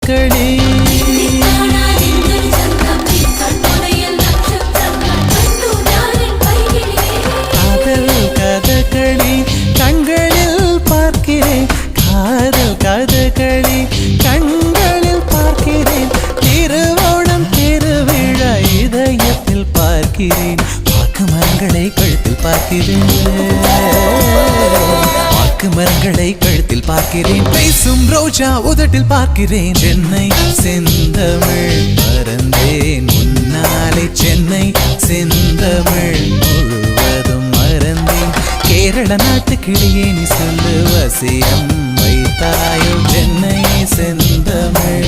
கதகளி காதல் கதகளி கண்களில் பார்க்கிறேன் காதல் கதகளி கண்களில் பார்க்கிறேன் திருவோணம் திருவிழா இதயத்தில் பார்க்கிறேன் வாக்கு மரங்களை கழுத்தில் பார்க்கிறேன் வாக்கு மரங்களை கழுத்தில் பார்க்கிறேன் பேசும் ரோஜா உதட்டில் பார்க்கிறேன் சென்னை செந்தமிழ் மறந்தேன் முன்னாலே சென்னை செந்தமிழ் முழுவதும் மறந்தேன் கேரள நாட்டு கிளியே நீ சொல்லு வசியம் வைத்தாயோ சென்னை செந்தமிழ்